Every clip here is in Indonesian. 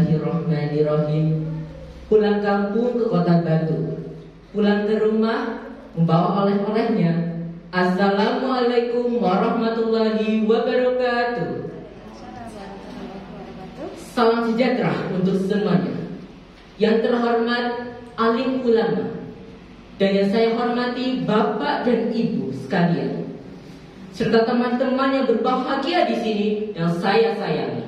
Bismillahirrahmanirrahim. Pulang kampung ke kota Batu, pulang ke rumah membawa oleh-olehnya. Assalamualaikum warahmatullahi wabarakatuh. Salam sejahtera untuk semuanya. Yang terhormat alim ulama dan yang saya hormati Bapak dan Ibu sekalian, serta teman-teman yang berbahagia di sini yang saya sayangi.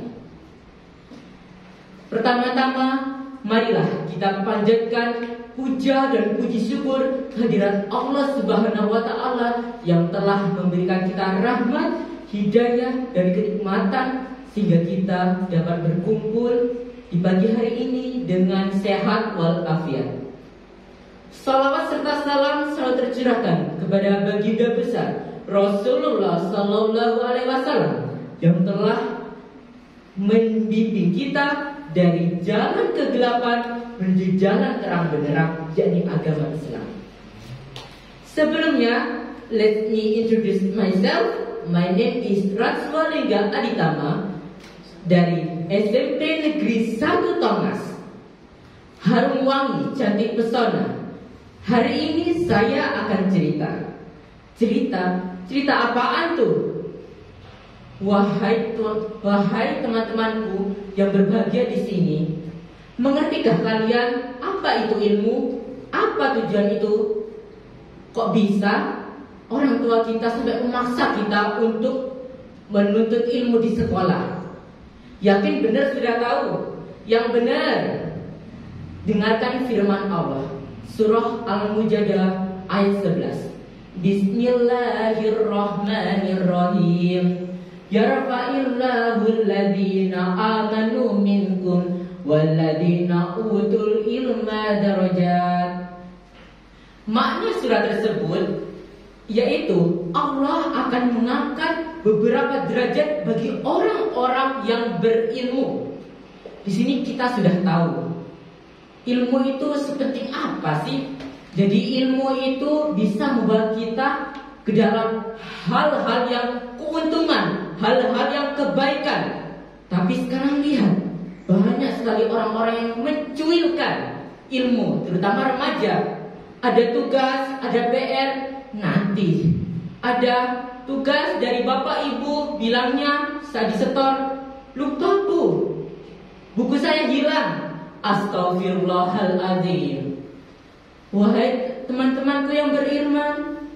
Pertama-tama, marilah kita panjatkan puja dan puji syukur kehadirat Allah Subhanahu wa Ta'ala yang telah memberikan kita rahmat, hidayah, dan kenikmatan sehingga kita dapat berkumpul di pagi hari ini dengan sehat walafiat. Salawat serta salam selalu tercurahkan kepada baginda besar Rasulullah Sallallahu Alaihi Wasallam yang telah membimbing kita dari jalan kegelapan menuju jalan terang benderang, yakni agama Islam. Sebelumnya, let me introduce myself. My name is Ratswalingga Aditama dari SMP Negeri 1 Tongas. Harum wangi, cantik pesona. Hari ini saya akan cerita apaan tuh? Wahai teman-temanku yang berbahagia di sini, mengertikah kalian apa itu ilmu? Apa tujuan itu? Kok bisa orang tua kita sampai memaksa kita untuk menuntut ilmu di sekolah? Yakin benar sudah tahu? Yang benar, dengarkan firman Allah, Surah Al-Mujadalah ayat 11. Bismillahirrahmanirrahim. Yarfa'illahu alladhina amanu minkum walladhina utul ilma darajat. Makna surat tersebut yaitu Allah akan mengangkat beberapa derajat bagi orang-orang yang berilmu. Di sini kita sudah tahu ilmu itu sepenting apa sih? Jadi ilmu itu bisa membawa kita ke dalam hal-hal yang keuntungan, hal-hal yang kebaikan. Tapi sekarang lihat, banyak sekali orang-orang yang mencuilkan ilmu, terutama remaja. Ada tugas, ada PR, nanti ada tugas dari bapak ibu, bilangnya saat disetor, lupa bu, buku saya hilang. Astaghfirullahaladzim. Wahai teman-temanku yang beriman,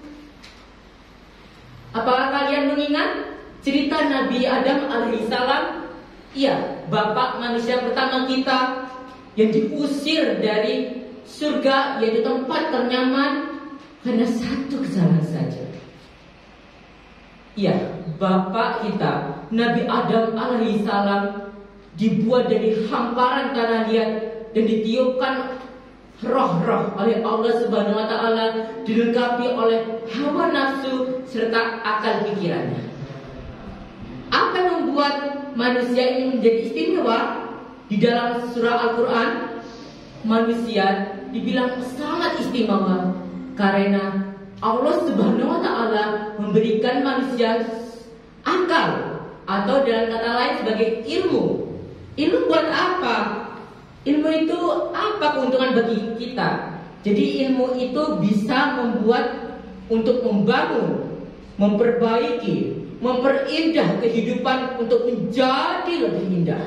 apakah kalian mengingat cerita Nabi Adam alaihissalam? Iya, bapak manusia pertama kita yang diusir dari surga, yaitu tempat ternyaman, karena satu kesalahan saja. Iya, bapak kita Nabi Adam alaihissalam dibuat dari hamparan tanah liat dan ditiupkan roh-roh oleh Allah Subhanahu wa Ta'ala, dilengkapi oleh hawa nafsu serta akal pikirannya. Apa yang membuat manusia ini menjadi istimewa? Di dalam surah Al-Quran, manusia dibilang sangat istimewa karena Allah Subhanahu wa Ta'ala memberikan manusia akal, atau dalam kata lain sebagai ilmu. Ilmu buat apa? Ilmu itu apa keuntungan bagi kita? Jadi ilmu itu bisa membuat untuk membangun, memperbaiki, memperindah kehidupan untuk menjadi lebih indah.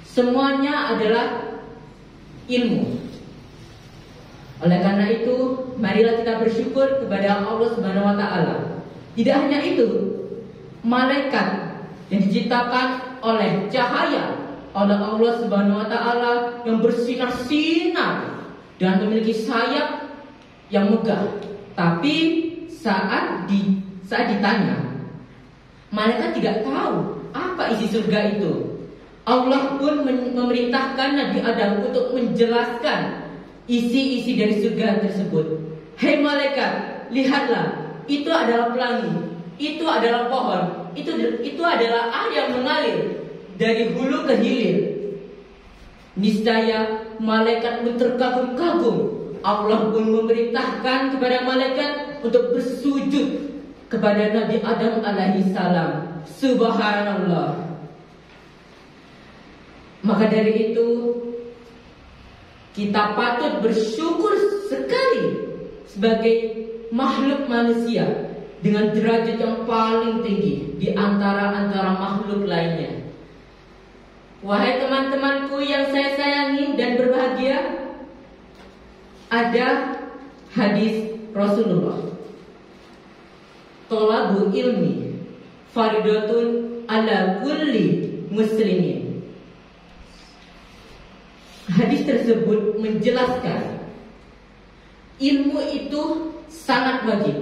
Semuanya adalah ilmu. Oleh karena itu, marilah kita bersyukur kepada Allah Subhanahu wa Ta'ala. Tidak hanya itu, malaikat yang diciptakan oleh cahaya oleh Allah Subhanahu wa Ta'ala yang bersinar-sinar dan memiliki sayap yang megah. Tapi saat ditanya, malaikat tidak tahu apa isi surga itu. Allah pun memerintahkan Nabi Adam untuk menjelaskan isi-isi dari surga tersebut. Hei malaikat, lihatlah, itu adalah pelangi, itu adalah pohon, itu adalah air yang mengalir dari hulu ke hilir. Niscaya malaikat pun terkagum-kagum. Allah pun memerintahkan kepada malaikat untuk bersujud kepada Nabi Adam alaihissalam. Subhanallah. Maka dari itu kita patut bersyukur sekali sebagai makhluk manusia dengan derajat yang paling tinggi di antara makhluk lainnya. Wahai teman-temanku yang saya sayangi dan berbahagia, ada hadis Rasulullah, "Thalabul ilmi faridatun ala kulli muslimin." Hadis tersebut menjelaskan ilmu itu sangat wajib.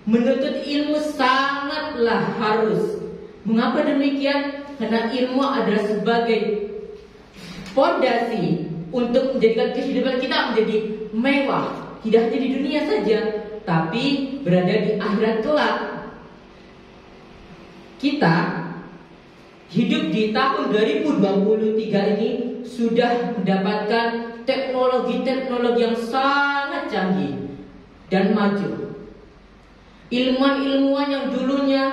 Menuntut ilmu sangatlah harus. Mengapa demikian? Karena ilmu adalah sebagai fondasi untuk menjadikan kehidupan kita menjadi mewah. Tidak hanya di dunia saja, tapi berada di akhirat kelak. Kita hidup di tahun 2023 ini sudah mendapatkan teknologi-teknologi yang sangat canggih dan maju. Ilmuwan-ilmuwan yang dulunya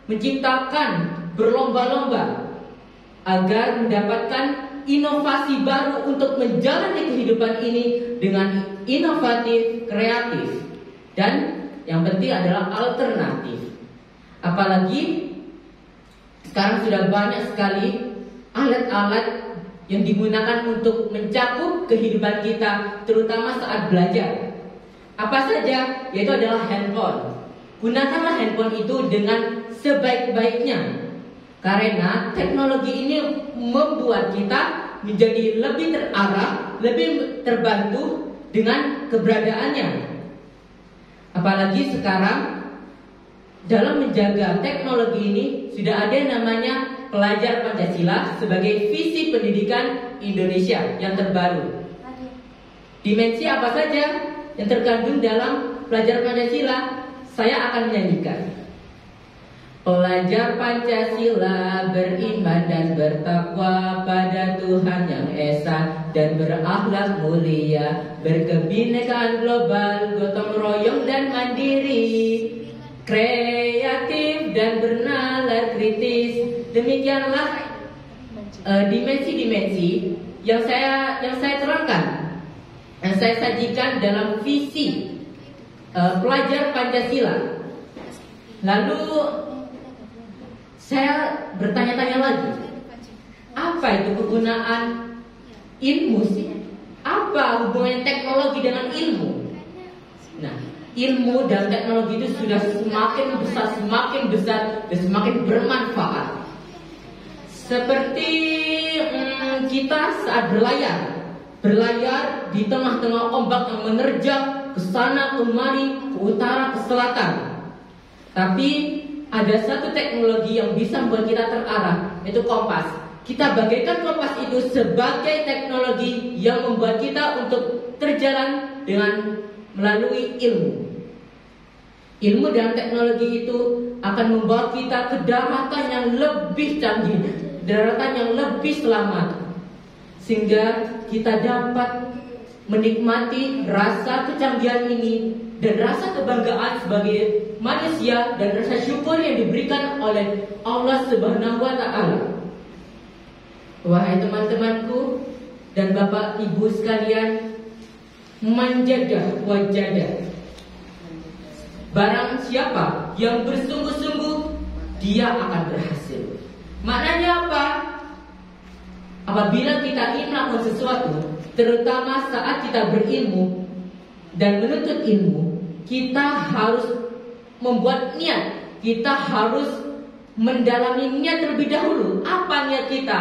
menciptakan berlomba-lomba agar mendapatkan inovasi baru untuk menjalani kehidupan ini dengan inovatif, kreatif, dan yang penting adalah alternatif. Apalagi sekarang sudah banyak sekali alat-alat yang digunakan untuk mencakup kehidupan kita, terutama saat belajar. Apa saja? Yaitu adalah handphone. Gunakanlah handphone itu dengan sebaik-baiknya, karena teknologi ini membuat kita menjadi lebih terarah, lebih terbantu dengan keberadaannya. Apalagi sekarang dalam menjaga teknologi ini sudah ada yang namanya pelajar Pancasila sebagai visi pendidikan Indonesia yang terbaru. Dimensi apa saja yang terkandung dalam pelajar Pancasila? Saya akan menyanyikan. Pelajar Pancasila beriman dan bertakwa pada Tuhan yang esa dan berakhlak mulia, berkebinekaan global, gotong royong dan mandiri, kreatif dan bernalar kritis. Demikianlah dimensi-dimensi yang saya terangkan, yang saya sajikan dalam visi pelajar Pancasila. Lalu saya bertanya-tanya lagi, apa itu kegunaan ilmu sih? Apa hubungan teknologi dengan ilmu? Nah, ilmu dan teknologi itu sudah semakin besar dan semakin bermanfaat. Seperti kita saat berlayar di tengah-tengah ombak yang menerjang ke sana kemari, ke utara ke selatan. Tapi ada satu teknologi yang bisa membuat kita terarah, yaitu kompas. Kita bagaikan kompas itu sebagai teknologi yang membuat kita untuk terjalan dengan melalui ilmu. Ilmu dan teknologi itu akan membawa kita ke daratan yang lebih canggih, daratan yang lebih selamat, sehingga kita dapat menikmati rasa kecanggihan ini dan rasa kebanggaan sebagai manusia dan rasa syukur yang diberikan oleh Allah Subhanahu wa Ta'ala. Wahai teman-temanku dan Bapak Ibu sekalian, manjadah wajadah. Barang siapa yang bersungguh-sungguh, dia akan berhasil. Maknanya apa? Apabila kita ingin melakukan sesuatu, terutama saat kita berilmu dan menuntut ilmu, kita harus membuat niat. Kita harus mendalami niat terlebih dahulu. Apa niat kita?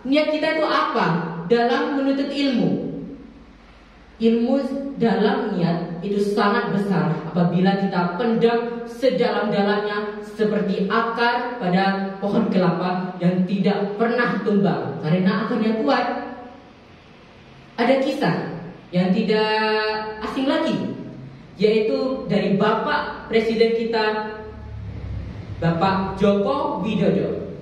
Niat kita itu apa dalam menuntut ilmu? Ilmu dalam niat itu sangat besar apabila kita pendam sedalam-dalamnya seperti akar pada pohon kelapa yang tidak pernah tumbang karena akarnya kuat. Ada kisah yang tidak asing lagi, yaitu dari Bapak Presiden kita, Bapak Joko Widodo.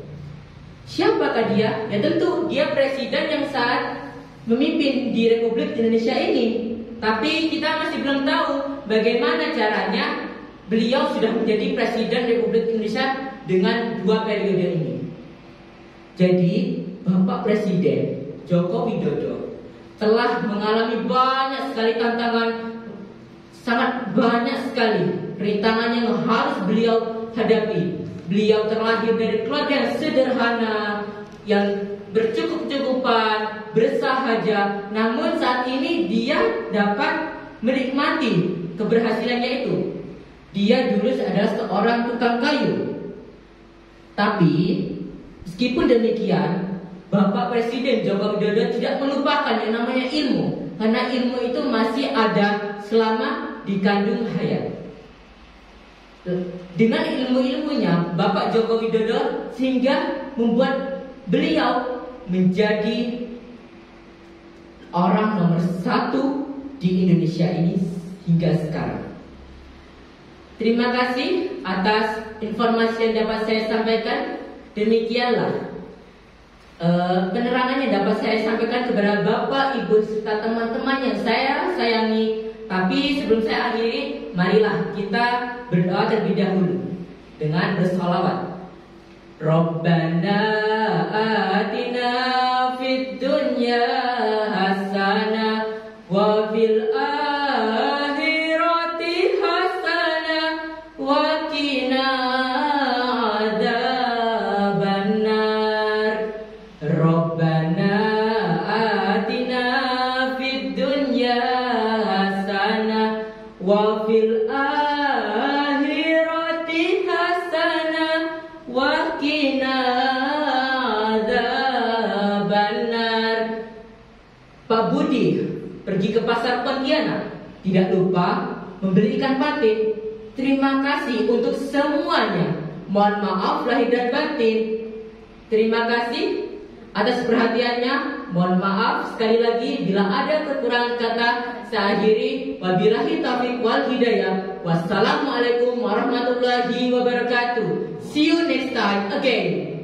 Siapakah dia? Ya tentu dia presiden yang saat memimpin di Republik Indonesia ini. Tapi kita masih belum tahu bagaimana caranya beliau sudah menjadi presiden Republik Indonesia dengan 2 periode ini. Jadi Bapak Presiden Joko Widodo telah mengalami banyak sekali tantangan, sangat banyak sekali rintangan yang harus beliau hadapi. Beliau terlahir dari keluarga yang sederhana, yang bercukup-cukupan, bersahaja. Namun saat ini dia dapat menikmati keberhasilannya itu. Dia dulu adalah seorang tukang kayu. Tapi meskipun demikian, Bapak Presiden Joko Widodo tidak melupakan yang namanya ilmu, karena ilmu itu masih ada selama dikandung hayat. Dengan ilmu-ilmunya Bapak Joko Widodo sehingga membuat beliau menjadi orang nomor 1 di Indonesia ini hingga sekarang. Terima kasih atas informasi yang dapat saya sampaikan. Demikianlah penerangan yang dapat saya sampaikan kepada Bapak, Ibu, serta teman-teman yang saya sayangi. Tapi sebelum saya akhiri, marilah kita berdoa terlebih dahulu dengan bersolawat. Rabbana atina fid dunya hasanah wa fil akhirati hasanah wa qina adzabannar. Rabbana atina fid dunya hasanah wa fil akhirati hasanah wa qina adzabannar. Pak Budi pergi ke pasar Pontianak, tidak lupa membeli ikan patin. Terima kasih untuk semuanya. Mohon maaf lahir dan batin. Terima kasih atas perhatiannya. Mohon maaf sekali lagi bila ada kekurangan kata. Saya akhiri, wabillahi taufiq wal hidayah. Wassalamualaikum warahmatullahi wabarakatuh. See you next time again.